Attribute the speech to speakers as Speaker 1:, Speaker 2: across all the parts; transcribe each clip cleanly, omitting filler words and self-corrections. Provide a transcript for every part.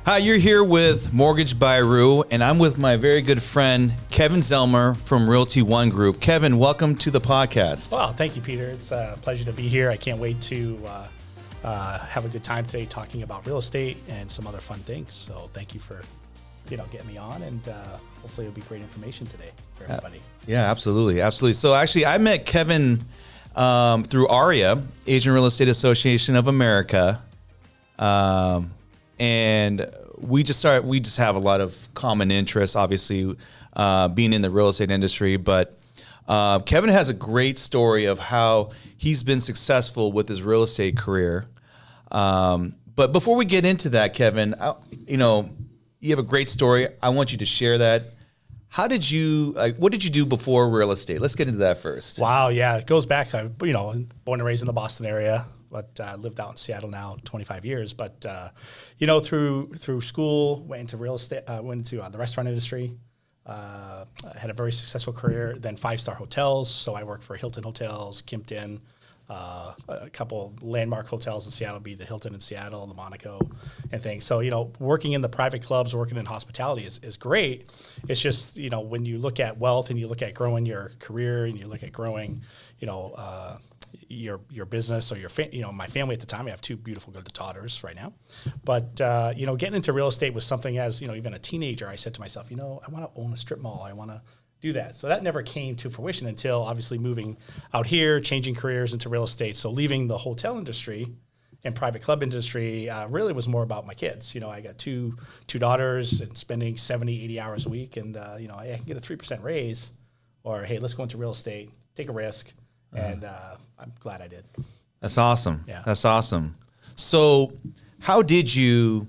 Speaker 1: Hi, you're here with Mortgage Byroo, and I'm with my very good friend, Kevin Zellmer from Realty One Group. Kevin, welcome to the podcast.
Speaker 2: Well, thank you, Peter. It's a pleasure to be here. I can't wait to have a good time today talking about real estate and some other fun things. So thank you for getting me on, and hopefully it'll be great information today for everybody.
Speaker 1: Yeah, absolutely. Absolutely. So actually, I met Kevin through ARIA, Asian Real Estate Association of America. And we just have a lot of common interests, obviously, being in the real estate industry. But Kevin has a great story of how he's been successful with his real estate career. But before we get into that, Kevin, you have a great story. I want you to share that. What did you do before real estate? Let's get into that first.
Speaker 2: Wow, yeah, it goes back. Born and raised in the Boston area, but lived out in Seattle now 25 years. But through school, went into real estate, went into the restaurant industry. Had a very successful career. Then 5-star hotels. So I worked for Hilton Hotels, Kimpton. A couple landmark hotels in Seattle, be the Hilton in Seattle, the Monaco, and things. So, working in the private clubs, working in hospitality is great. It's just, when you look at wealth and you look at growing your career and you look at growing, your business or my family at the time, I have 2 beautiful good daughters right now. But, getting into real estate was something as, even a teenager, I said to myself, I want to own a strip mall. I want to do that. So that never came to fruition until obviously moving out here, changing careers into real estate. So leaving the hotel industry and private club industry really was more about my kids. I got two daughters and spending 70, 80 hours a week. And, I can get a 3% raise, or, hey, let's go into real estate, take a risk. And I'm glad I did.
Speaker 1: That's awesome.
Speaker 2: Yeah.
Speaker 1: That's awesome. So how did you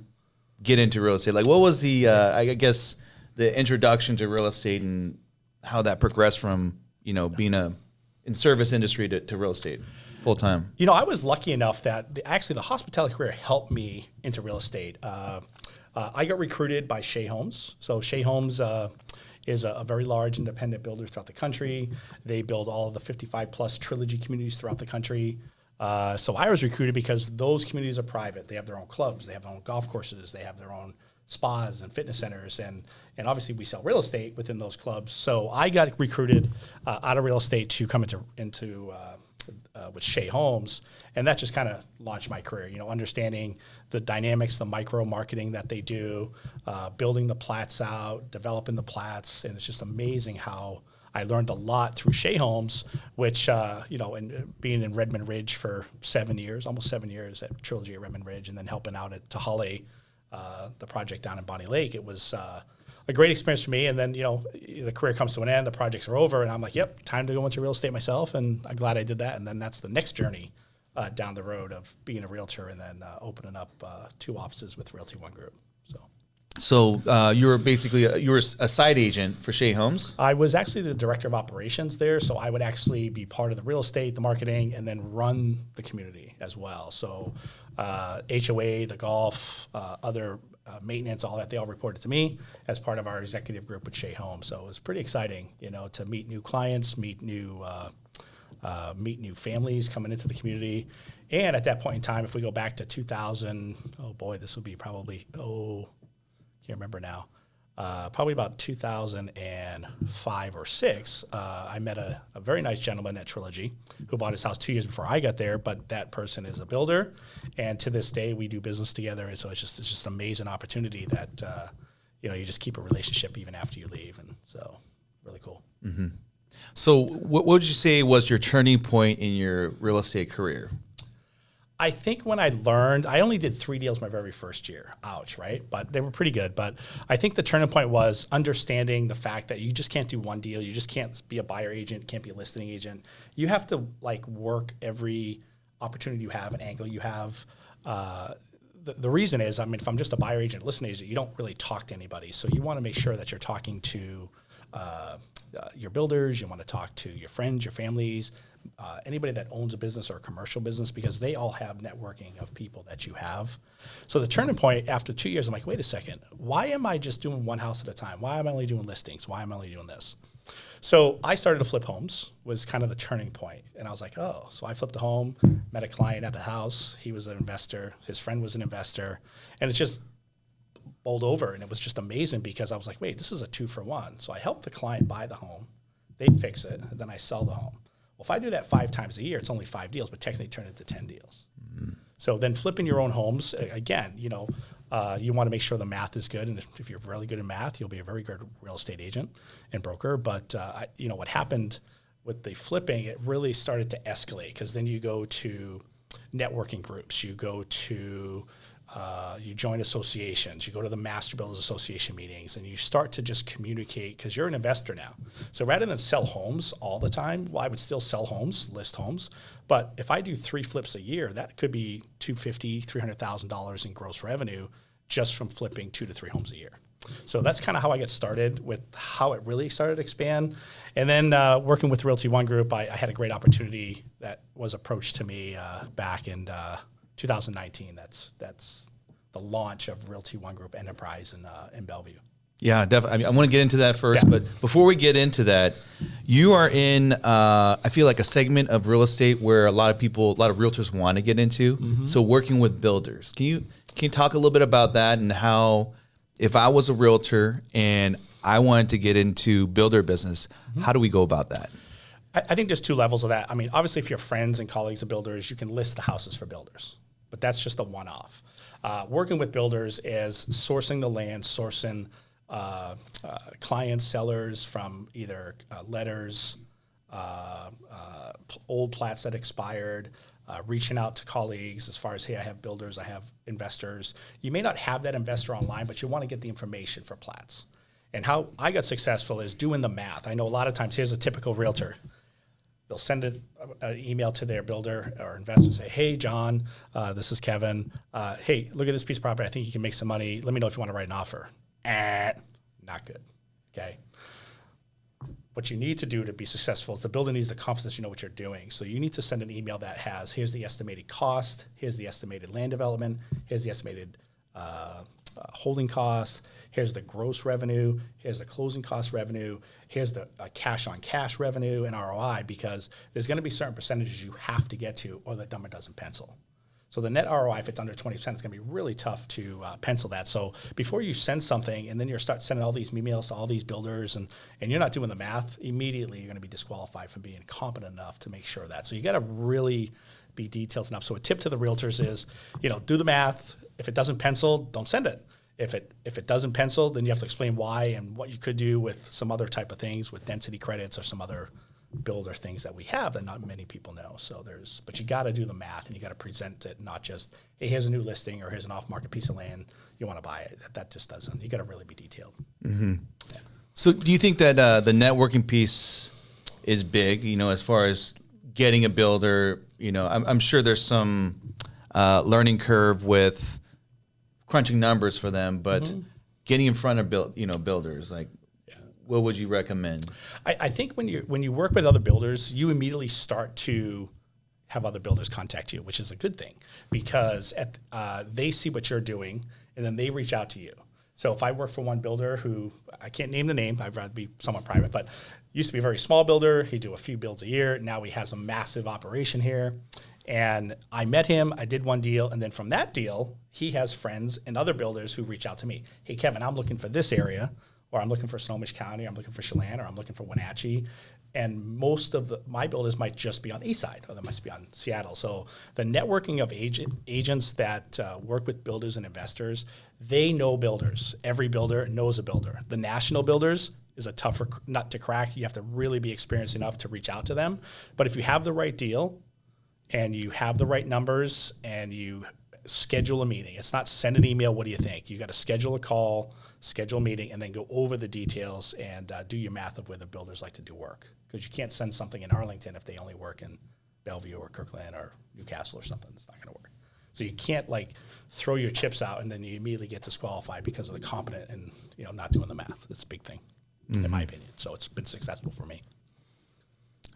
Speaker 1: get into real estate? Like, what was the, the introduction to real estate and how that progressed from, being in service industry to real estate full time?
Speaker 2: I was lucky enough that the hospitality career helped me into real estate. I got recruited by Shea Homes. So Shea Homes is a very large independent builder throughout the country. They build all of the 55 plus trilogy communities throughout the country. So I was recruited because those communities are private. They have their own clubs. They have their own golf courses. They have their own spas and fitness centers, and obviously we sell real estate within those clubs. So I got recruited out of real estate to come into with Shea Homes, and that just kind of launched my career. Understanding the dynamics, the micro marketing that they do, building the plats out, developing the plats, and it's just amazing how I learned a lot through Shea Homes, which and being in Redmond Ridge for 7 years, almost 7 years at Trilogy at Redmond Ridge, and then helping out at Tahale, the project down in Bonnie Lake. It was a great experience for me. And then, the career comes to an end, the projects are over, and I'm like, yep, time to go into real estate myself. And I'm glad I did that. And then that's the next journey down the road of being a realtor and then opening up 2 offices with Realty One Group.
Speaker 1: So you were a side agent for Shea Homes?
Speaker 2: I was actually the director of operations there. So I would actually be part of the real estate, the marketing, and then run the community as well. So HOA, the golf, other maintenance, all that, they all reported to me as part of our executive group with Shea Homes. So it was pretty exciting, to meet new clients, meet new families coming into the community. And at that point in time, if we go back to 2000, this would be probably, can't remember now, probably about 2005 or 6, I met a very nice gentleman at Trilogy who bought his house 2 years before I got there, but that person is a builder, and to this day we do business together, and so it's just an amazing opportunity that you just keep a relationship even after you leave, and so really cool.
Speaker 1: Mm-hmm. So what would you say was your turning point in your real estate career?
Speaker 2: I think when I learned, I only did 3 deals my very first year. Ouch, right? But they were pretty good. But I think the turning point was understanding the fact that you just can't do one deal. You just can't be a buyer agent, can't be a listing agent. You have to work every opportunity you have, an angle you have. The reason is, if I'm just a buyer agent, listing agent, you don't really talk to anybody. So you want to make sure that you're talking to your builders, you want to talk to your friends, your families, anybody that owns a business or a commercial business, because they all have networking of people that you have. So the turning point after 2 years, I'm like, wait a second, why am I just doing one house at a time? Why am I only doing listings? Why am I only doing this? So I started to flip homes, was kind of the turning point. And I was like, oh, so I flipped a home, met a client at the house. He was an investor. His friend was an investor. And it's just rolled over, and it was just amazing because I was like, wait, this is a 2-for-1. So I help the client buy the home, they fix it, and then I sell the home. Well, if I do that 5 times a year, it's only 5 deals, but technically turn it into 10 deals. Mm-hmm. So then flipping your own homes, again, you want to make sure the math is good. And if you're really good in math, you'll be a very good real estate agent and broker. But, what happened with the flipping, it really started to escalate because then you go to networking groups, you go to you join associations, you go to the Master Builders Association meetings, and you start to just communicate because you're an investor now. So rather than sell homes all the time, well, I would still sell homes, list homes. But if I do 3 flips a year, that could be $250,000, $300,000 in gross revenue just from flipping 2 to 3 homes a year. So that's kind of how I got started with how it really started to expand. And then working with Realty One Group, I had a great opportunity that was approached to me back in 2019. That's the launch of Realty One Group Enterprise in Bellevue.
Speaker 1: Yeah, definitely. I want to get into that first, but before we get into that, you are in, I feel like a segment of real estate where a lot of realtors want to get into. Mm-hmm. So working with builders, can you talk a little bit about that and how, if I was a realtor and I wanted to get into builder business, mm-hmm. how do we go about that?
Speaker 2: I think there's 2 levels of that. I mean, obviously, if you're friends and colleagues of builders, you can list the houses for builders, but that's just a one-off. Working with builders is sourcing the land, sourcing clients, sellers from either letters, old plats that expired, reaching out to colleagues as far as, hey, I have builders, I have investors. You may not have that investor online, but you want to get the information for plats. And how I got successful is doing the math. I know a lot of times, here's a typical realtor. They'll send an email to their builder or investor, say, hey, John, this is Kevin. Hey, look at this piece of property. I think you can make some money. Let me know if you want to write an offer. Not good, okay? What you need to do to be successful is the builder needs the confidence you know what you're doing. So you need to send an email that has, here's the estimated cost, here's the estimated land development, here's the estimated holding costs, here's the gross revenue, here's the closing cost revenue, here's the cash on cash revenue and ROI, because there's going to be certain percentages you have to get to or the number doesn't pencil. So the net ROI, if it's under 20%, it's going to be really tough to pencil that. So before you send something and then you start sending all these emails to all these builders and you're not doing the math, immediately you're going to be disqualified from being competent enough to make sure of that. So you got to really be detailed enough. So a tip to the realtors is, do the math. If it doesn't pencil, don't send it. If it doesn't pencil, then you have to explain why and what you could do with some other type of things, with density credits or some other builder things that we have that not many people know. But you got to do the math and you got to present it, not just, hey, here's a new listing or here's an off-market piece of land, you want to buy it. That just doesn't. You got to really be detailed. Mm-hmm. Yeah.
Speaker 1: So do you think that the networking piece is big? As far as getting a builder, I'm sure there's some learning curve with crunching numbers for them, but mm-hmm. getting in front of builders, like, what would you recommend?
Speaker 2: I think when you work with other builders, you immediately start to have other builders contact you, which is a good thing because they see what you're doing and then they reach out to you. So if I work for one builder who, I can't name the name, I'd rather be somewhat private, but used to be a very small builder. He'd do a few builds a year. Now he has a massive operation here. And I met him, I did one deal, and then from that deal, he has friends and other builders who reach out to me. Hey, Kevin, I'm looking for this area. Or I'm looking for Snohomish County, or I'm looking for Chelan, or I'm looking for Wenatchee. And most of my builders might just be on the east side, or they might be on Seattle. So the networking of agents that work with builders and investors, they know builders. Every builder knows a builder. The national builders is a tougher nut to crack. You have to really be experienced enough to reach out to them. But if you have the right deal, and you have the right numbers, and you schedule a meeting. It's not send an email, what do you think? You got to schedule a call, schedule a meeting, and then go over the details and do your math of where the builders like to do work. Because you can't send something in Arlington if they only work in Bellevue or Kirkland or Newcastle or something. It's not going to work. So you can't throw your chips out and then you immediately get disqualified because of the competent and not doing the math. It's a big thing, mm-hmm. in my opinion. So it's been successful for me.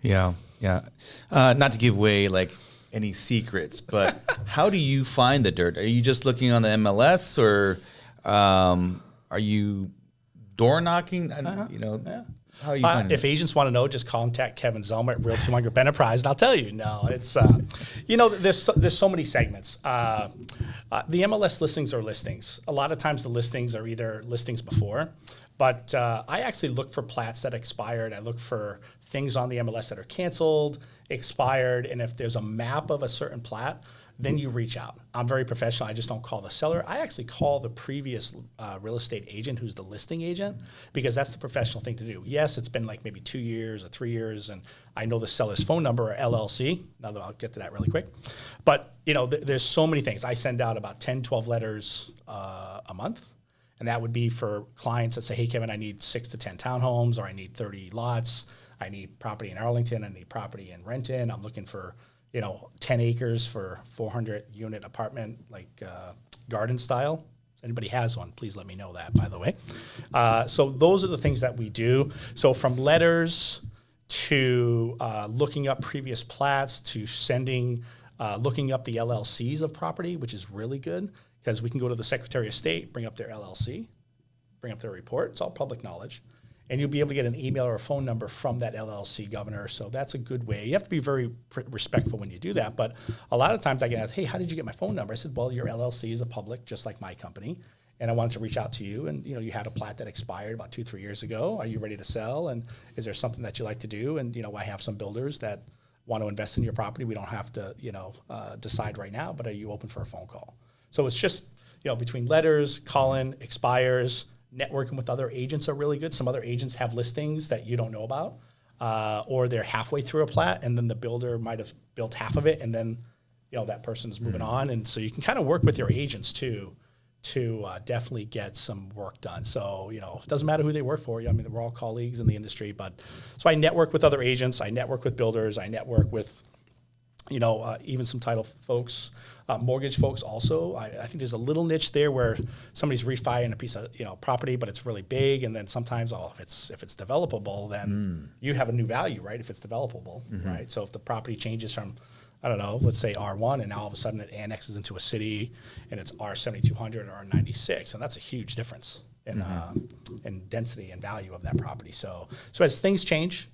Speaker 1: Yeah. Not to give away any secrets, but how do you find the dirt? Are you just looking on the MLS or are you door knocking?
Speaker 2: Yeah.
Speaker 1: How are you finding
Speaker 2: If agents want to know, just contact Kevin Zellmer at Realty One Group Enterprise, and I'll tell you. No, it's there's so many segments. The MLS listings are listings. A lot of times the listings are either listings before, but I actually look for plats that expired. I look for things on the MLS that are canceled, expired, and if there's a map of a certain plat, then you reach out. I'm very professional. I just don't call the seller. I actually call the previous real estate agent who's the listing agent, because that's the professional thing to do. Yes, it's been like maybe 2 years or 3 years, and I know the seller's phone number or LLC. Now that I'll get to that really quick. But there's so many things. I send out about 10, 12 letters a month. And that would be for clients that say, hey, Kevin, I need 6 to 10 townhomes, or I need 30 lots. I need property in Arlington. I need property in Renton. I'm looking for 10 acres for 400 unit apartment, like garden style. If anybody has one, please let me know that, by the way. So those are the things that we do. So from letters to looking up previous plats to looking up the LLCs of property, which is really good, because we can go to the Secretary of State, bring up their LLC, bring up their report. It's all public knowledge. And you'll be able to get an email or a phone number from that LLC governor. So that's a good way. You have to be very respectful when you do that. But a lot of times I get asked, hey, how did you get my phone number? I said, well, your LLC is a public, just like my company. And I wanted to reach out to you. And, you had a plat that expired about 2-3 years ago. Are you ready to sell? And is there something that you like to do? And, I have some builders that want to invest in your property. We don't have to, decide right now, but are you open for a phone call? So it's just, between letters, call-in, expires, networking with other agents are really good. Some other agents have listings that you don't know about, or they're halfway through a plat, and then the builder might have built half of it, and then that person is moving on. And so you can kind of work with your agents too to definitely get some work done. So it doesn't matter who they work for. I mean, we're all colleagues in the industry, but so I network with other agents. I network with builders. I network with even some title folks, mortgage folks also. I think there's a little niche there where somebody's refining a piece of property, but it's really big, and then sometimes if it's developable, then you have a new value, right? If it's developable, right? So if the property changes from, I don't know, let's say R1, and now all of a sudden it annexes into a city, and it's R7200 or R96, and that's a huge difference in density and value of that property. So as things change.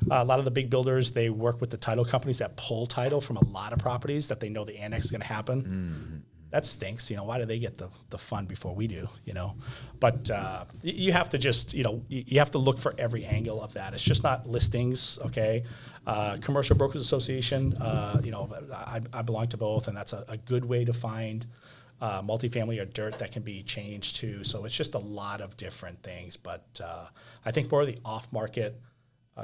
Speaker 2: A lot of the big builders, they work with the title companies that pull title from a lot of properties that they know the annex is going to happen. That stinks. Why do they get the fun before we do? But you have to just, you have to look for every angle of that. It's just not listings, okay? Commercial Brokers Association, I belong to both, and that's a good way to find multifamily or dirt that can be changed too. So it's just a lot of different things. But I think more of the off-market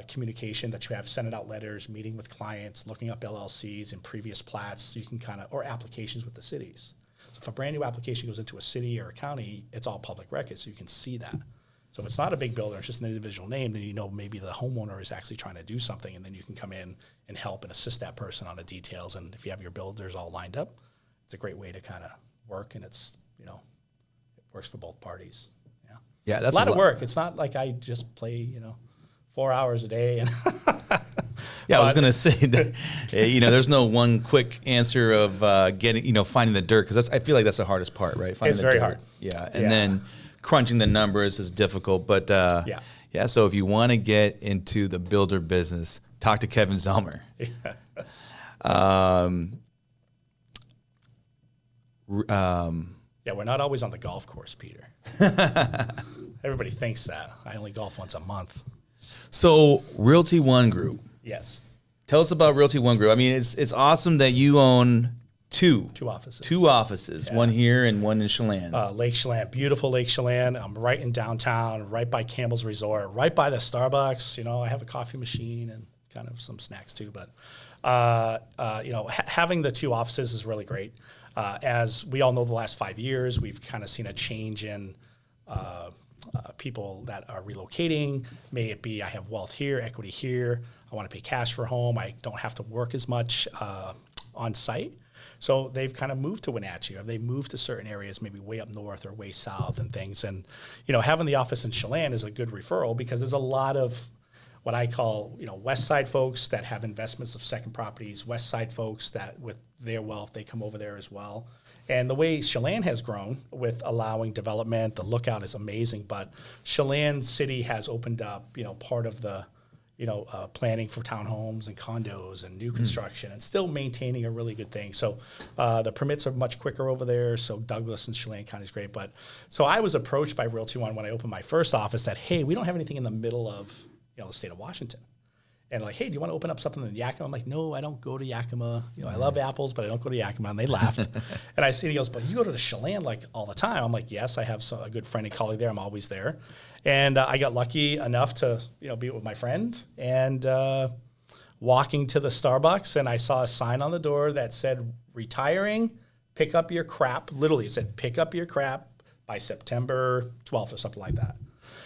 Speaker 2: communication that you have, sending out letters, meeting with clients, looking up LLCs and previous plats, so you can or applications with the cities. So if a brand new application goes into a city or a county, it's all public record, so you can see that. So if it's not a big builder, it's just an individual name, then maybe the homeowner is actually trying to do something, and then you can come in and help and assist that person on the details. And if you have your builders all lined up, it's a great way to kind of work, and it's, it works for both parties.
Speaker 1: Yeah, that's
Speaker 2: a lot of work. It's not like I just play, 4 hours a day. And
Speaker 1: I was going to say that, there's no one quick answer of getting, finding the dirt, because I feel like that's the hardest part, right? Finding
Speaker 2: it's very hard.
Speaker 1: Yeah, and then crunching the numbers is difficult. But so if you want to get into the builder business, talk to Kevin Zellmer.
Speaker 2: We're not always on the golf course, Peter. Everybody thinks that. I only golf once a month.
Speaker 1: So Realty One Group.
Speaker 2: Yes.
Speaker 1: Tell us about Realty One Group. I mean, it's awesome that you own two offices, one here and one in Chelan.
Speaker 2: Lake Chelan, beautiful Lake Chelan. I'm right in downtown, right by Campbell's Resort, right by the Starbucks. I have a coffee machine and kind of some snacks too. But having the two offices is really great. As we all know, the last 5 years, we've kind of seen a change in people that are relocating. May it be I have wealth here, equity here. I want to pay cash for a home. I don't have to work as much on site. So they've kind of moved to Wenatchee, or they moved to certain areas, maybe way up north or way south and things. And, having the office in Chelan is a good referral, because there's a lot of what I call, West Side folks that have investments of second properties, West Side folks that with their wealth, they come over there as well. And the way Chelan has grown with allowing development, the lookout is amazing, but Chelan City has opened up, part of the, planning for townhomes and condos and new construction and still maintaining a really good thing. So the permits are much quicker over there. So Douglas and Chelan County is great. But so I was approached by Realty One when I opened my first office that, hey, we don't have anything in the middle of, the state of Washington. And like, hey, do you want to open up something in Yakima? I'm like, no, I don't go to Yakima. I love apples, but I don't go to Yakima. And they laughed. And I see, he goes, but you go to the Chelan like all the time. I'm like, yes, I have a good friend and colleague there. I'm always there. And I got lucky enough to, be with my friend and walking to the Starbucks. And I saw a sign on the door that said, retiring, pick up your crap. Literally, it said, pick up your crap by September 12th or something like that.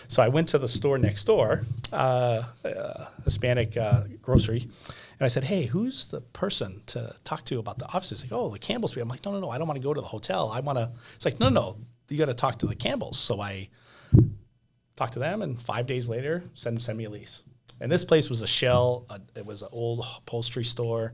Speaker 2: So I went to the store next door, Hispanic grocery, and I said, hey, who's the person to talk to about the offices? Like, oh, the Campbell Street. I'm like, no, I don't want to go to the hotel. I want to. It's like, no, you got to talk to the Campbells. So I talked to them, and 5 days later, send me a lease. And this place was a shell. It was an old upholstery store,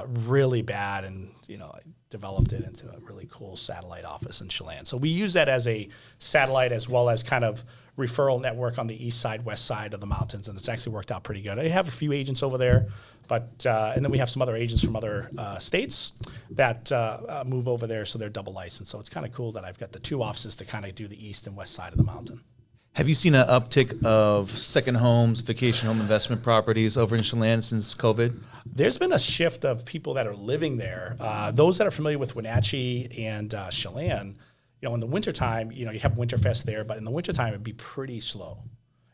Speaker 2: really bad, and I developed it into a really cool satellite office in Chelan. So we use that as a satellite as well as kind of referral network on the east side, west side of the mountains, and it's actually worked out pretty good. I have a few agents over there, but and then we have some other agents from other states that move over there, so they're double licensed. So it's kind of cool that I've got the two offices to kind of do the east and west side of the mountain.
Speaker 1: Have you seen an uptick of second homes, vacation home investment properties over in Chelan since COVID?
Speaker 2: There's been a shift of people that are living there. Those that are familiar with Wenatchee and Chelan, in the wintertime, you have Winterfest there, but in the wintertime, it'd be pretty slow.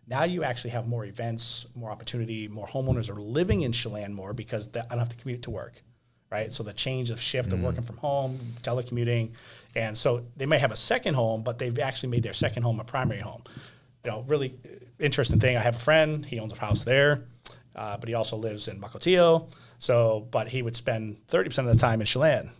Speaker 2: Now you actually have more events, more opportunity, more homeowners are living in Chelan more because I don't have to commute to work, right? So the change of shift of working from home, telecommuting, and so they may have a second home, but they've actually made their second home a primary home. Really interesting thing. I have a friend, he owns a house there, but he also lives in Mukilteo. But he would spend 30% of the time in Chelan.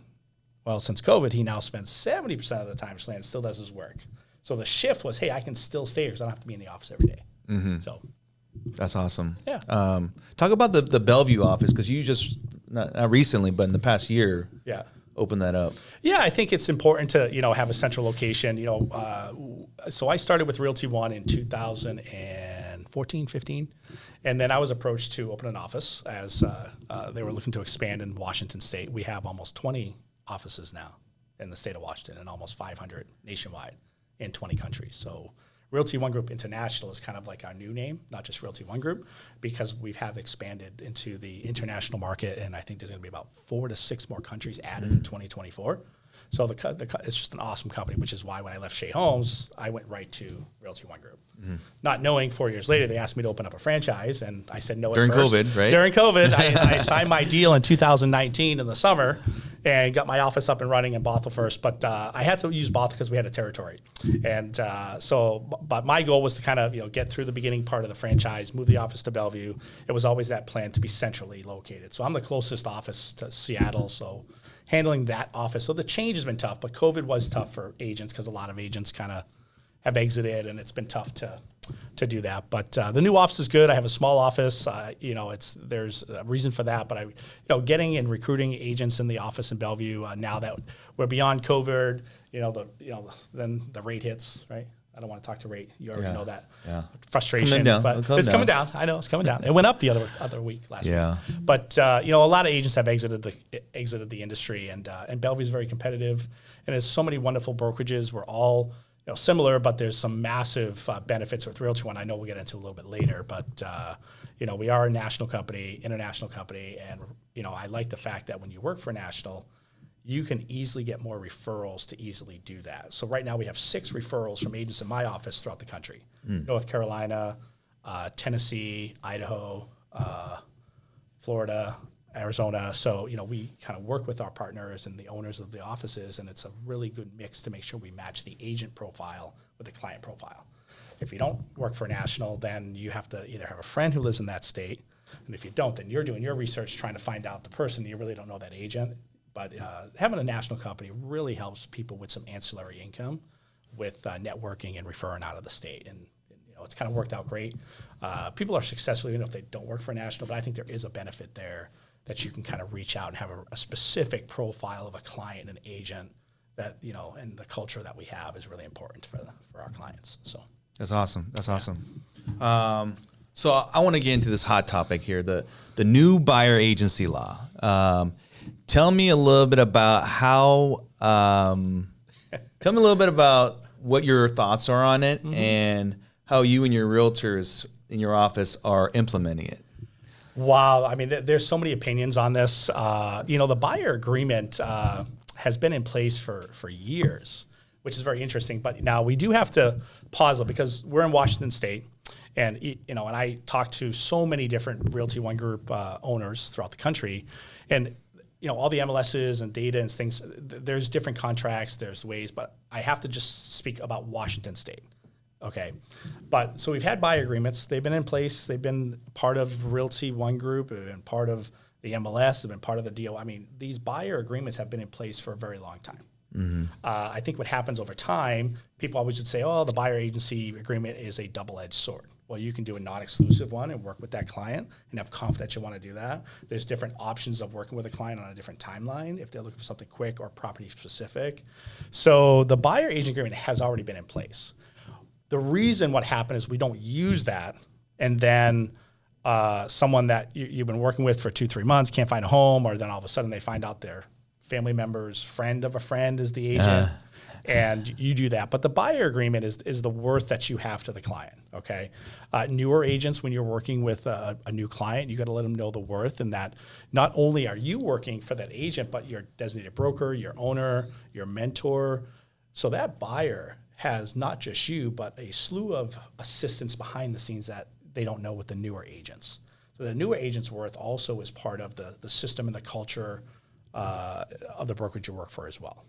Speaker 2: Well, since COVID, he now spends 70% of the time in Chelan, still does his work. So the shift was, hey, I can still stay here because I don't have to be in the office every day. Mm-hmm. So
Speaker 1: that's awesome.
Speaker 2: Yeah.
Speaker 1: Talk about the Bellevue office, because you just, not recently, but in the past year, opened that up.
Speaker 2: Yeah, I think it's important to, have a central location. So I started with Realty One in 2014, 15. And then I was approached to open an office as they were looking to expand in Washington State. We have almost 20 offices now in the state of Washington and almost 500 nationwide in 20 countries. So Realty One Group International is kind of like our new name, not just Realty One Group, because we have expanded into the international market, and I think there's going to be about 4 to 6 more countries added in 2024. So it's just an awesome company, which is why when I left Shea Homes, I went right to Realty One Group. Not knowing 4 years later, they asked me to open up a franchise, and I said no
Speaker 1: during
Speaker 2: at first.
Speaker 1: COVID, right?
Speaker 2: During COVID, I signed my deal in 2019 in the summer and got my office up and running in Bothell first. But I had to use Bothell because we had a territory. And but my goal was to kind of get through the beginning part of the franchise, move the office to Bellevue. It was always that plan to be centrally located. So I'm the closest office to Seattle, so handling that office. So the change has been tough, but COVID was tough for agents because a lot of agents kind of have exited, and it's been tough to do that. But the new office is good. I have a small office. There's a reason for that. But getting and recruiting agents in the office in Bellevue now that we're beyond COVID, then the rate hits, right? I don't want to talk to rate. You already know that frustration.
Speaker 1: Coming down.
Speaker 2: But it's coming down. I know it's coming down. It went up the other week last week. But a lot of agents have exited the industry, and Bellevue is very competitive, and there's so many wonderful brokerages. We're all similar, but there's some massive benefits with Realty One. I know we'll get into a little bit later, but we are a national company, international company, and I like the fact that when you work for national, you can easily get more referrals to easily do that. So right now we have 6 referrals from agents in my office throughout the country: North Carolina, Tennessee, Idaho, Florida, Arizona. So, we kind of work with our partners and the owners of the offices, and it's a really good mix to make sure we match the agent profile with the client profile. If you don't work for national, then you have to either have a friend who lives in that state, and if you don't, then you're doing your research trying to find out the person. You really don't know that agent. But having a national company really helps people with some ancillary income with networking and referring out of the state. And it's kind of worked out great. People are successful even if they don't work for a national, but I think there is a benefit there that you can kind of reach out and have a specific profile of a client and agent that, and the culture that we have is really important for our clients. So
Speaker 1: that's awesome. That's awesome. So I want to get into this hot topic here, the new buyer agency law. Tell me a little bit about what your thoughts are on it and how you and your realtors in your office are implementing it.
Speaker 2: Wow. I mean, there's so many opinions on this. The buyer agreement has been in place for years, which is very interesting. But now we do have to pause it because we're in Washington State. And, and I talk to so many different Realty One Group owners throughout the country. And, all the MLSs and data and things, there's different contracts, there's ways, but I have to just speak about Washington State. Okay. But so we've had buyer agreements. They've been in place. They've been part of Realty One Group. They've been part of the MLS. They've been part of the deal. I mean, these buyer agreements have been in place for a very long time. I think what happens over time, people always would say, oh, the buyer agency agreement is a double-edged sword. Well, you can do a non-exclusive one and work with that client and have confidence you want to do that. There's different options of working with a client on a different timeline if they're looking for something quick or property specific. So the buyer agent agreement has already been in place. The reason what happened is we don't use that, and then someone that you've been working with for 2-3 months can't find a home, or then all of a sudden they find out their family member's friend of a friend is the agent, and you do that. But the buyer agreement is the worth that you have to the client, okay? Newer agents, when you're working with a new client, you got to let them know the worth, and that not only are you working for that agent, but your designated broker, your owner, your mentor. So that buyer has not just you, but a slew of assistants behind the scenes that they don't know with the newer agents. So the newer agent's worth also is part of the system and the culture of the brokerage you work for as well.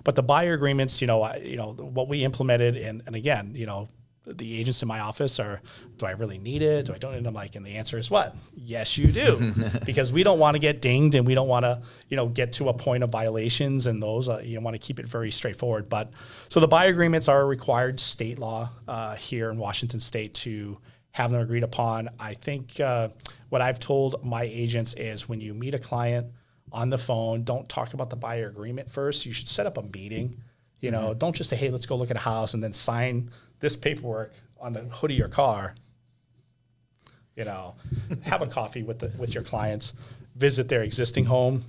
Speaker 2: But the buyer agreements, what we implemented, and again, the agents in my office are, do I really need it? Do I don't need it? I'm like, and the answer is what? Yes, you do. Because we don't want to get dinged, and we don't want to, get to a point of violations, and those, you want to keep it very straightforward. But so the buyer agreements are a required state law here in Washington State to have them agreed upon. I think what I've told my agents is when you meet a client on the phone, don't talk about the buyer agreement first. You should set up a meeting. Don't just say, hey, let's go look at a house and then sign this paperwork on the hood of your car. Have a coffee with your clients, visit their existing home.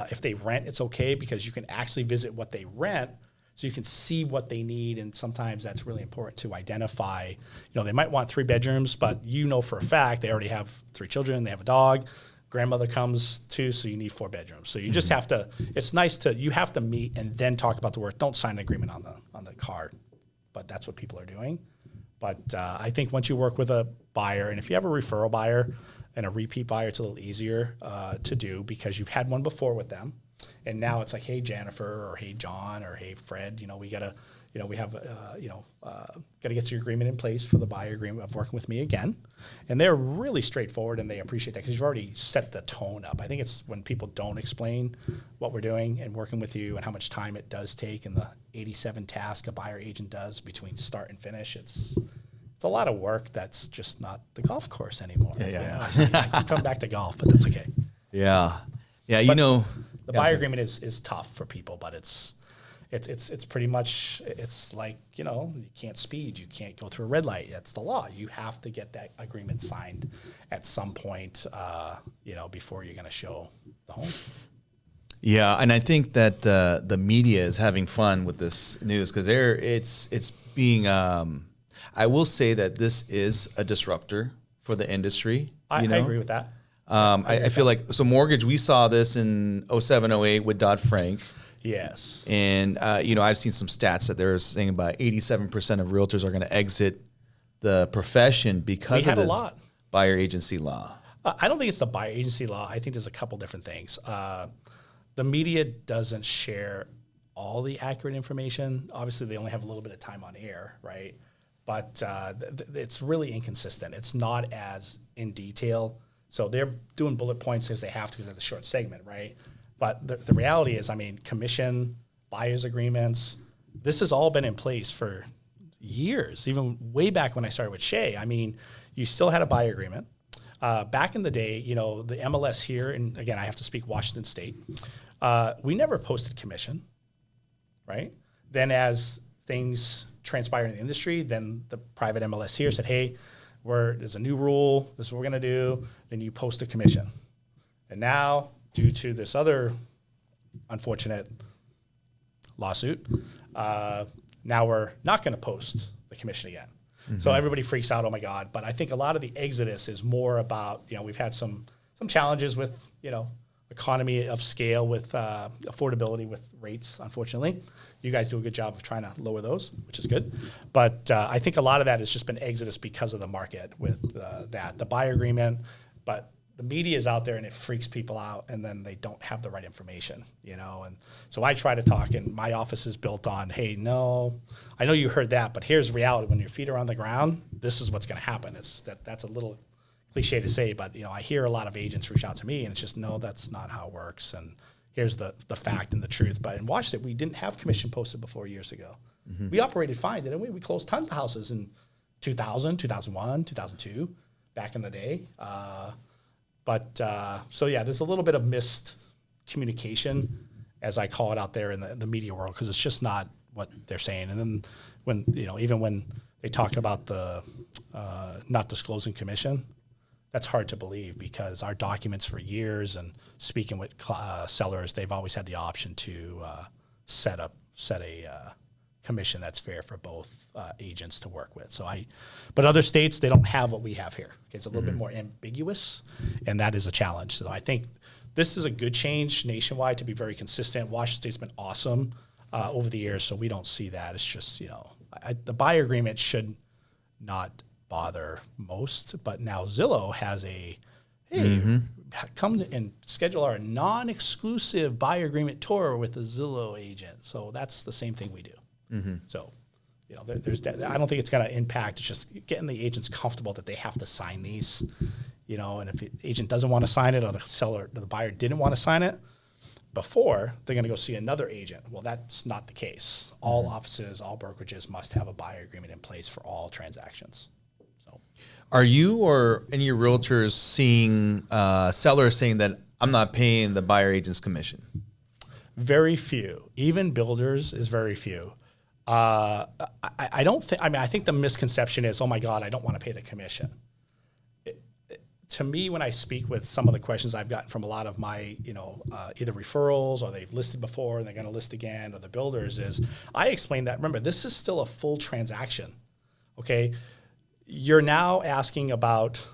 Speaker 2: If they rent, it's okay because you can actually visit what they rent so you can see what they need. And sometimes that's really important to identify. They might want 3 bedrooms, but for a fact they already have 3 children, they have a dog. Grandmother comes too, so you need 4 bedrooms. So you just have to, it's nice you have to meet and then talk about the work. Don't sign an agreement on the card, but that's what people are doing. But I think once you work with a buyer, and if you have a referral buyer and a repeat buyer, it's a little easier to do because you've had one before with them. And now it's like, hey, Jennifer, or hey, John, or hey, Fred, we got to, we have, got to get your agreement in place for the buyer agreement of working with me again. And they're really straightforward, and they appreciate that because you've already set the tone up. I think it's when people don't explain what we're doing and working with you and how much time it does take and the 87 tasks a buyer agent does between start and finish. It's a lot of work that's just not the golf course anymore.
Speaker 1: Yeah.
Speaker 2: I keep coming back to golf, but that's okay.
Speaker 1: Yeah. Yeah,
Speaker 2: the buyer agreement is tough for people, but it's pretty much, it's like, you can't speed, you can't go through a red light. That's the law. You have to get that agreement signed at some point, before you're going to show the home.
Speaker 1: Yeah, and I think that the media is having fun with this news because it's being. I will say that this is a disruptor for the industry.
Speaker 2: I agree with that.
Speaker 1: I feel like mortgage. We saw this in 07, 08 with Dodd-Frank.
Speaker 2: Yes.
Speaker 1: And, I've seen some stats that they're saying about 87% of realtors are going to exit the profession because of this buyer agency law.
Speaker 2: I don't think it's the buyer agency law. I think there's a couple different things. The media doesn't share all the accurate information. Obviously, they only have a little bit of time on air, right? But it's really inconsistent. It's not as in detail. So they're doing bullet points because they have to because they're the short segment, right? But the reality is, commission, buyer's agreements, this has all been in place for, years, even way back when I started with Shea. I mean, you still had a buyer agreement. Back in the day, the MLS here, and again, I have to speak Washington State, we never posted commission, right? Then as things transpired in the industry, then the private MLS here said, hey, there's a new rule, this is what we're going to do, then you post a commission. And now, due to this other unfortunate lawsuit, now we're not going to post the commission again. Mm-hmm. So everybody freaks out, oh my God. But I think a lot of the exodus is more about, we've had some challenges with, economy of scale with affordability with rates, unfortunately. You guys do a good job of trying to lower those, which is good. But I think a lot of that has just been exodus because of the market with the buyer agreement. But the media is out there and it freaks people out, and then they don't have the right information, And so I try to talk, and my office is built on, hey, no, I know you heard that, but here's reality. When your feet are on the ground, this is what's going to happen. That's a little cliche to say, but I hear a lot of agents reach out to me, and it's just, no, that's not how it works. And here's the fact and the truth. But in Washington, we didn't have commission posted before years ago. Mm-hmm. We operated fine, didn't we? We closed tons of houses in 2000, 2001, 2002, back in the day. So yeah, there's a little bit of missed communication, as I call it out there in the media world, because it's just not what they're saying. And then when, even when they talk about the not disclosing commission, that's hard to believe, because our documents for years and speaking with sellers, they've always had the option to set a commission that's fair for both agents to work with. But other states, they don't have what we have here. It's a little bit more ambiguous, and that is a challenge. So I think this is a good change nationwide to be very consistent. Washington State's been awesome over the years, so we don't see that. It's just, the buyer agreement should not bother most, but now Zillow has come and schedule our non-exclusive buyer agreement tour with a Zillow agent. So that's the same thing we do. Mm-hmm. So, I don't think it's going to impact. It's just getting the agents comfortable that they have to sign these, and if the agent doesn't want to sign it, or the buyer didn't want to sign it before, they're going to go see another agent. Well, that's not the case. All offices, all brokerages must have a buyer agreement in place for all transactions. So,
Speaker 1: are you or any of your realtors seeing sellers saying that I'm not paying the buyer agent's commission?
Speaker 2: Very few. Even builders is very few. I don't think. I think the misconception is, oh my God, I don't want to pay the commission. To me, when I speak with some of the questions I've gotten from a lot of my, either referrals, or they've listed before and they're going to list again, or the builders, is I explain that, remember, this is still a full transaction. Okay, you're now asking about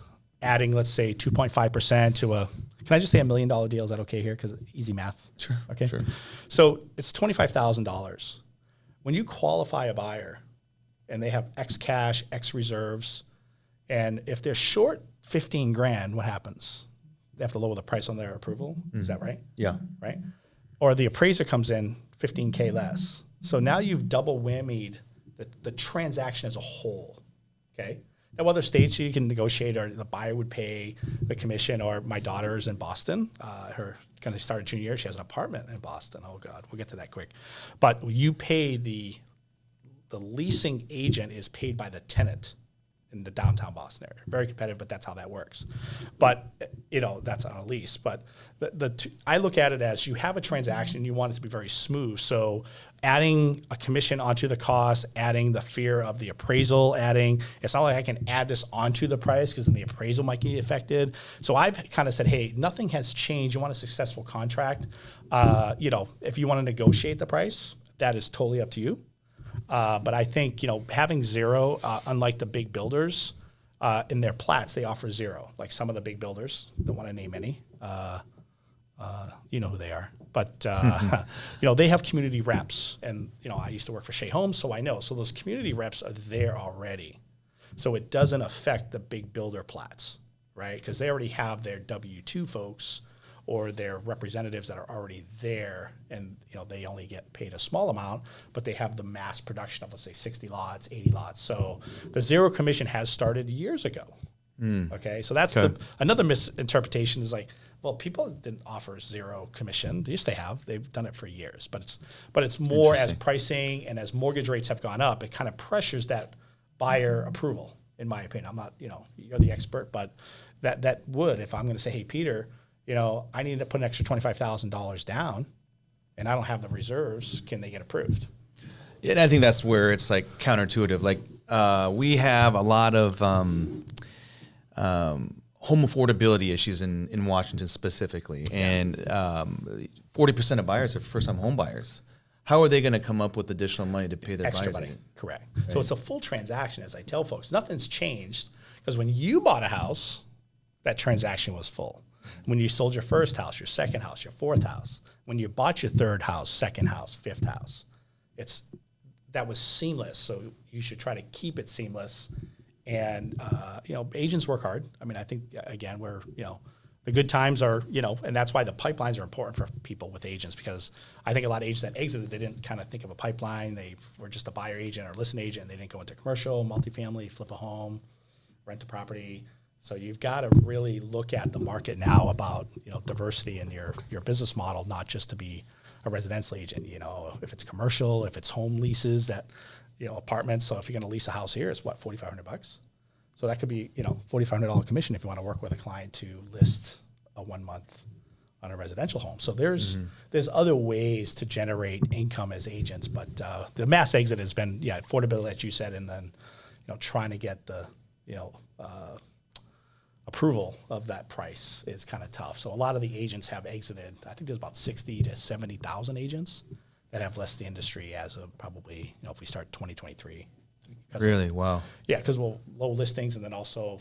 Speaker 2: adding, let's say, 2.5% to a. Can I just say $1 million deal? Is that okay here? Because easy math.
Speaker 1: Sure.
Speaker 2: Okay.
Speaker 1: Sure.
Speaker 2: So it's $25,000. When you qualify a buyer and they have X cash, X reserves, and if they're short 15 grand, what happens? They have to lower the price on their approval. Mm-hmm. Is that right?
Speaker 1: Yeah.
Speaker 2: Right. Or the appraiser comes in 15K less. So now you've double whammied the transaction as a whole. Okay. Now, other states you can negotiate, or the buyer would pay the commission. Or my daughter's in Boston. Her going to start junior year. She has an apartment in Boston. Oh God, we'll get to that quick. But you pay the leasing agent is paid by the tenant in the downtown Boston area. Very competitive, but that's how that works. But that's on a lease. But I look at it as, you have a transaction, you want it to be very smooth. So adding a commission onto the cost, adding the fear of the appraisal, it's not like I can add this onto the price, because then the appraisal might get affected. So I've kind of said, hey, nothing has changed. You want a successful contract. If you want to negotiate the price, that is totally up to you. But I think, having zero, unlike the big builders, in their plats, they offer zero. Like some of the big builders, don't want to name any, you know who they are. But, they have community reps. And, I used to work for Shea Homes, so I know. So those community reps are there already. So it doesn't affect the big builder plats, right? Because they already have their W-2 folks or their representatives that are already there, and they only get paid a small amount, but they have the mass production of, let's say, 60 lots, 80 lots. So the zero commission has started years ago. Okay, so that's another misinterpretation is like, Well, people didn't offer zero commission. Yes, they have. They've done it for years. But it's more as pricing and as mortgage rates have gone up, it kind of pressures that buyer approval, in my opinion. I'm not, you're the expert, but that would, if I'm going to say, hey, Peter, I need to put an extra $25,000 down and I don't have the reserves, can they get approved?
Speaker 1: Yeah, and I think that's where it's like counterintuitive. Like we have a lot of home affordability issues in Washington specifically, and 40% of buyers are first-time home buyers. How are they going to come up with additional money to pay their
Speaker 2: extra
Speaker 1: buyers?
Speaker 2: money? Correct. Right. So it's a full transaction, as I tell folks. Nothing's changed because when you bought a house, that transaction was full. When you sold your first house, your second house, your fourth house, when you bought your third house, second house, fifth house, that was seamless. So you should try to keep it seamless. And, agents work hard. I mean, I think, again, the good times are, and that's why the pipelines are important for people with agents, because I think a lot of agents that exited, they didn't kind of think of a pipeline. They were just a buyer agent or listing agent. They didn't go into commercial, multifamily, flip a home, rent a property. So you've got to really look at the market now about, diversity in your business model, not just to be a residential agent. If it's commercial, if it's home leases that, apartments. So if you're going to lease a house here, it's what, $4,500? So that could be, $4,500 commission if you want to work with a client to list a 1 month on a residential home. So there's other ways to generate income as agents, but the mass exit has been, affordability, that you said, and then, trying to get the, approval of that price is kind of tough. So a lot of the agents have exited. I think there's about 60 to 70,000 agents that have left the industry as of probably, if we start 2023.
Speaker 1: Really? Wow.
Speaker 2: Yeah, because low listings, and then also,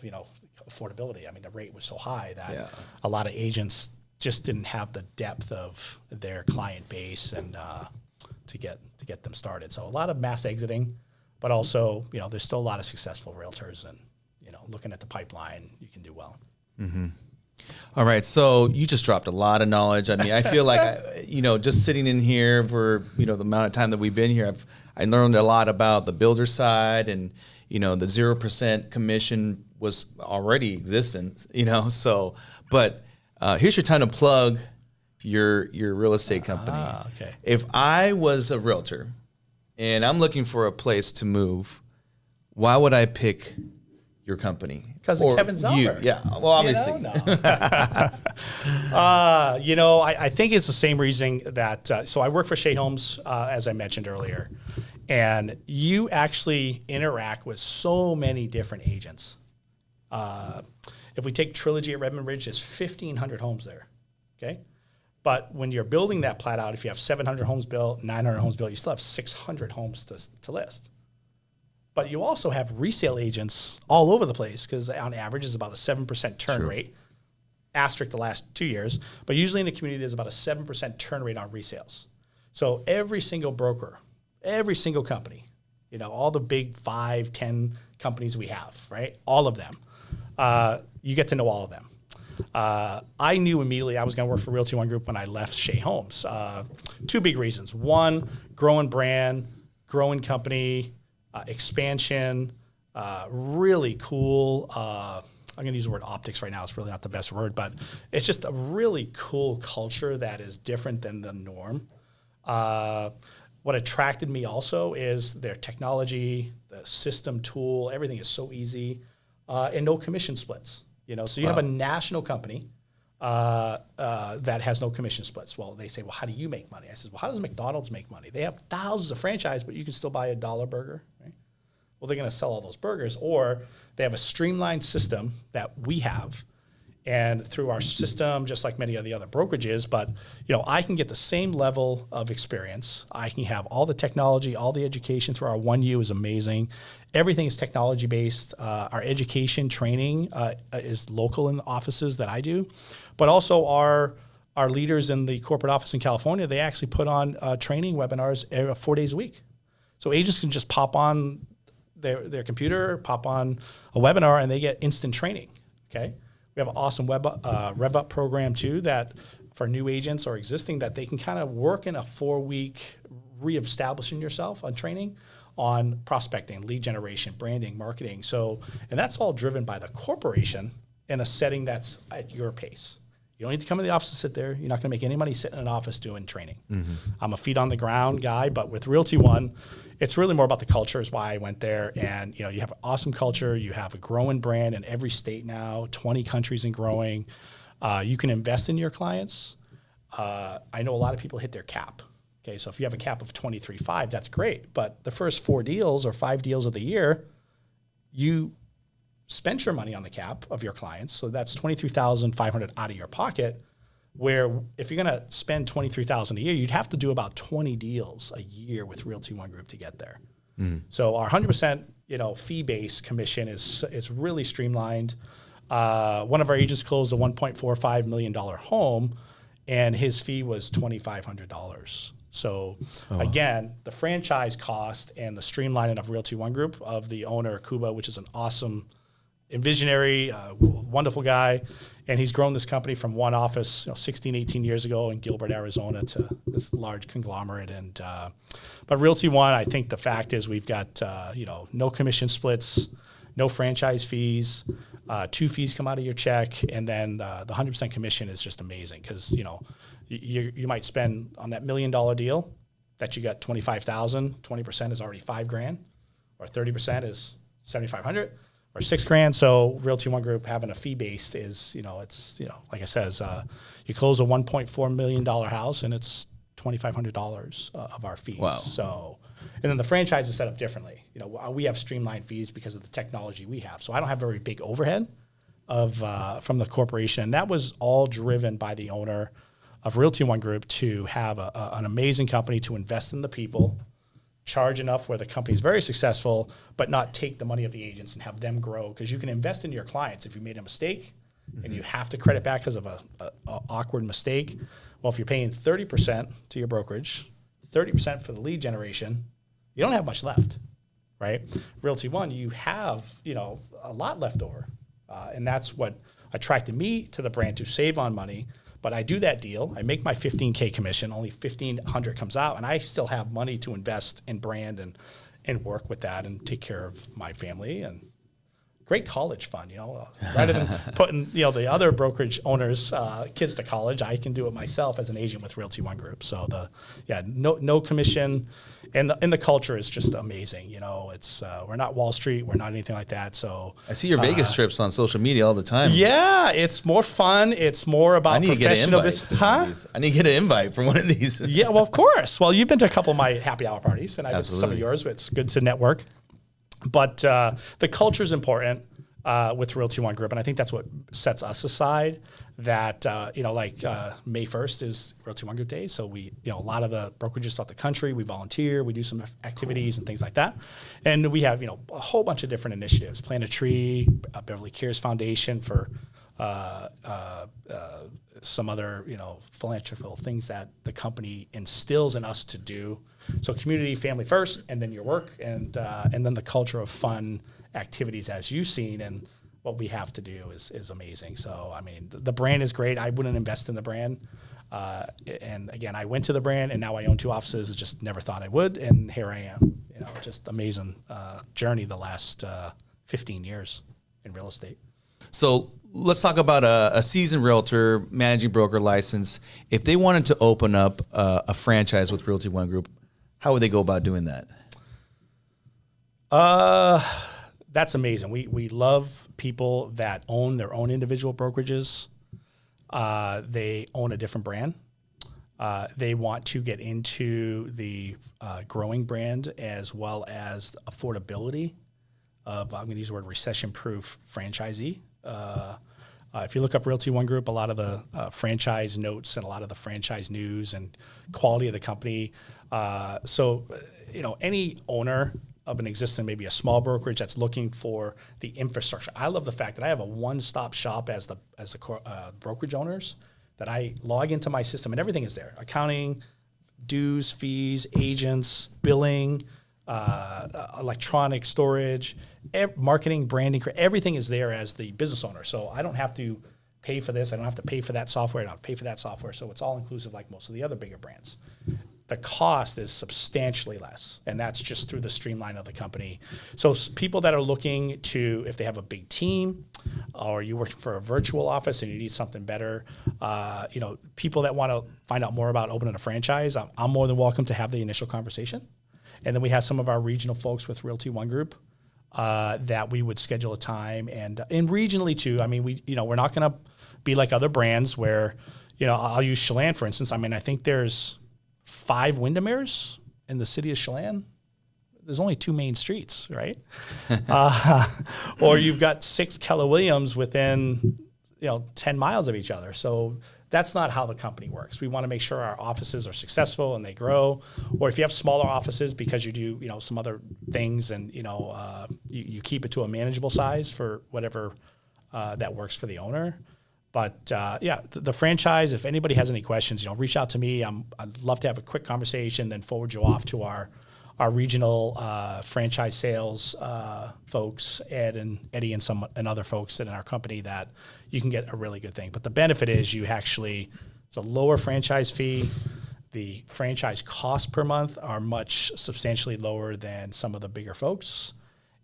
Speaker 2: affordability. I mean, the rate was so high that a lot of agents just didn't have the depth of their client base and to get them started. So a lot of mass exiting, but also, there's still a lot of successful realtors, and looking at the pipeline, you can do well.
Speaker 1: Mm-hmm. All right, so you just dropped a lot of knowledge. I mean, I feel like just sitting in here for the amount of time that we've been here, I learned a lot about the builder side, and the 0% commission was already existent. So, but here's your time to plug your real estate company.
Speaker 2: Okay.
Speaker 1: If I was a realtor and I'm looking for a place to move, why would I pick your company?
Speaker 2: Because of Kevin Zellmer.
Speaker 1: Yeah, well, obviously.
Speaker 2: I think it's the same reason that, so I work for Shea Homes, as I mentioned earlier, and you actually interact with so many different agents. If we take Trilogy at Redmond Ridge, there's 1,500 homes there, okay? But when you're building that plat out, if you have 700 homes built, 900 homes built, you still have 600 homes to list. But you also have resale agents all over the place, because on average is about a 7% turn rate, asterisk the last 2 years. But usually in the community, there's about a 7% turn rate on resales. So every single broker, every single company, all the big 5, 10 companies we have, right? All of them. You get to know all of them. I knew immediately I was going to work for Realty One Group when I left Shea Homes. 2 big reasons. One, growing brand, growing company, expansion, really cool. I'm going to use the word optics right now. It's really not the best word, but it's just a really cool culture that is different than the norm. What attracted me also is their technology, the system tool, everything is so easy, and no commission splits. So you have a national company that has no commission splits. Well, they say, well, how do you make money? I said, well, how does McDonald's make money? They have thousands of franchises, but you can still buy a $1 burger, right? Well, they're going to sell all those burgers, or they have a streamlined system that we have, and through our system, just like many of the other brokerages, but I can get the same level of experience. I can have all the technology, all the education through our 1U is amazing. Everything is technology based. Our education training is local in the offices that I do, but also our leaders in the corporate office in California, they actually put on training webinars 4 days a week. So agents can just pop on their computer, pop on a webinar, and they get instant training. Okay. We have an awesome Rev Up program too, that for new agents or existing, that they can kind of work in a 4-week reestablishing yourself on training on prospecting, lead generation, branding, marketing. So, and that's all driven by the corporation in a setting that's at your pace. You don't need to come in the office to sit there. You're not going to make any money sitting in an office doing training. I'm a feet on the ground guy, but with Realty One, it's really more about the culture is why I went there. And, you know, you have an awesome culture. You have a growing brand in every state now, 20 countries and growing. You can invest in your clients. I know a lot of people hit their cap. Okay, so if you have a cap of 23.5, that's great. But the first 4 deals or 5 deals of the year, you spent your money on the cap of your clients. So that's $23,500 out of your pocket, where if you're going to spend $23,000 a year, you'd have to do about 20 deals a year with Realty One Group to get there. So our 100%, you know, fee-based commission is really streamlined. One of our agents closed a $1.45 million home, and his fee was $2,500. So again, the franchise cost and the streamlining of Realty One Group of the owner, Kuba, which is an awesome and visionary, wonderful guy. And he's grown this company from one office, 16, 18 years ago in Gilbert, Arizona, to this large conglomerate. And but Realty One, I think the fact is we've got, no commission splits, no franchise fees, 2 fees come out of your check. And then the 100% commission is just amazing because, you might spend on that $1 million deal that you got 25,000, 20% is already $5,000, or 30% is 7,500. Or $6,000. So Realty One Group having a fee base is, like I says, you close a $1.4 million house and it's $2,500 of our fees.
Speaker 1: Wow.
Speaker 2: So, and then the franchise is set up differently. We have streamlined fees because of the technology we have. So I don't have very big overhead from the corporation. And that was all driven by the owner of Realty One Group to have an amazing company, to invest in the people, charge enough where the company is very successful, but not take the money of the agents and have them grow. Because you can invest in your clients if you made a mistake and you have to credit back because of a awkward mistake. Well, if you're paying 30% to your brokerage, 30% for the lead generation, you don't have much left, right? Realty One, you have, a lot left over. And that's what attracted me to the brand, to save on money. But I do that deal. I make my $15K commission. Only $1,500 comes out, and I still have money to invest in brand and work with that and take care of my family. And great college fund, rather than putting the other brokerage owners' kids to college, I can do it myself as an agent with Realty One Group. So no commission, and the culture is just amazing. It's we're not Wall Street, we're not anything like that. So
Speaker 1: I see your Vegas trips on social media all the time.
Speaker 2: Yeah, it's more fun. It's more about professional business.
Speaker 1: I need to get an invite from one of these.
Speaker 2: Yeah, well, of course. Well, you've been to a couple of my happy hour parties, and I've been to some of yours. It's good to network. But the culture is important with Realty One Group, and I think that's what sets us aside. That May 1st is Realty One Group Day, so we a lot of the brokerages throughout the country, we volunteer, we do some activities and things like that, and we have a whole bunch of different initiatives. Plant a Tree, Beverly Cares Foundation for some other philanthropical things that the company instills in us to do. So community, family first, and then your work, and then the culture of fun activities, as you've seen, and what we have to do is amazing. So I mean, the brand is great. I wouldn't invest in the brand, and again, I went to the brand, and now I own 2 offices. I just never thought I would, and here I am. Just amazing journey the last 15 years in real estate.
Speaker 1: So let's talk about a seasoned realtor, managing broker license. If they wanted to open up a franchise with Realty One Group, how would they go about doing that?
Speaker 2: That's amazing. We love people that own their own individual brokerages. They own a different brand. They want to get into the growing brand as well as affordability of, I'm going to use the word recession-proof franchisee. If you look up Realty One Group, a lot of the franchise notes and a lot of the franchise news and quality of the company. Any owner of an existing, maybe a small brokerage that's looking for the infrastructure. I love the fact that I have a one-stop shop as the brokerage owners, that I log into my system and everything is there. Accounting, dues, fees, agents, billing, electronic storage, marketing, branding, everything is there as the business owner. So I don't have to pay for this. I don't have to pay for that software. I don't have to pay for that software. So it's all inclusive like most of the other bigger brands. the cost is substantially less, and that's just through the streamline of the company. So people that are looking to, if they have a big team, or you're working for a virtual office and you need something better, people that want to find out more about opening a franchise, I'm more than welcome to have the initial conversation. And then we have some of our regional folks with Realty One Group that we would schedule a time, and regionally too. I mean, we're not going to be like other brands where, I'll use Chelan for instance. I mean, I think there's 5 Windermere's in the city of Chelan. There's only 2 main streets, right? Or you've got 6 Keller Williams within, 10 miles of each other. So that's not how the company works. We want to make sure our offices are successful and they grow. Or if you have smaller offices because you do, some other things, and you keep it to a manageable size for whatever that works for the owner. But the franchise, if anybody has any questions, reach out to me. I'd love to have a quick conversation, then forward you off to our regional franchise sales folks, Ed and Eddie and other folks in our company, that you can get a really good thing. But the benefit is it's a lower franchise fee. The franchise costs per month are substantially lower than some of the bigger folks.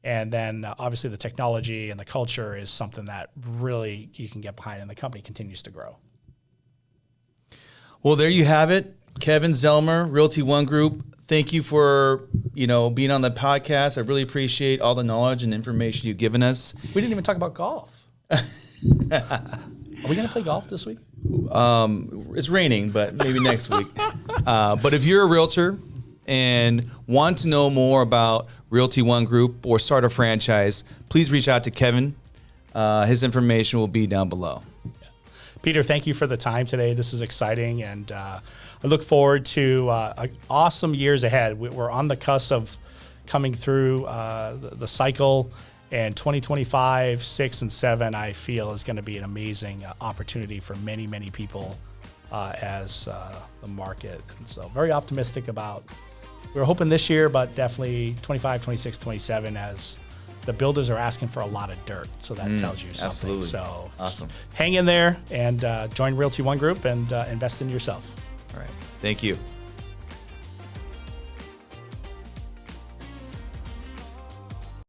Speaker 2: And then obviously the technology and the culture is something that really you can get behind, and the company continues to grow.
Speaker 1: Well, there you have it. Kevin Zellmer, Realty One Group. Thank you for, being on the podcast. I really appreciate all the knowledge and information you've given us.
Speaker 2: We didn't even talk about golf. Are we going to play golf this week?
Speaker 1: It's raining, but maybe next week. But if you're a realtor and want to know more about Realty One Group or start a franchise, please reach out to Kevin. His information will be down below.
Speaker 2: Peter, thank you for the time today. This is exciting, and I look forward to awesome years ahead. We're on the cusp of coming through the cycle, and 2025, 6, and 7, I feel is going to be an amazing opportunity for many, many people as the market. And so very optimistic about, we're hoping this year, but definitely 25, 26, 27 as the builders are asking for a lot of dirt. So that tells you something.
Speaker 1: Absolutely.
Speaker 2: So
Speaker 1: awesome.
Speaker 2: Hang in there and join Realty One Group and invest in yourself.
Speaker 1: All right. Thank you.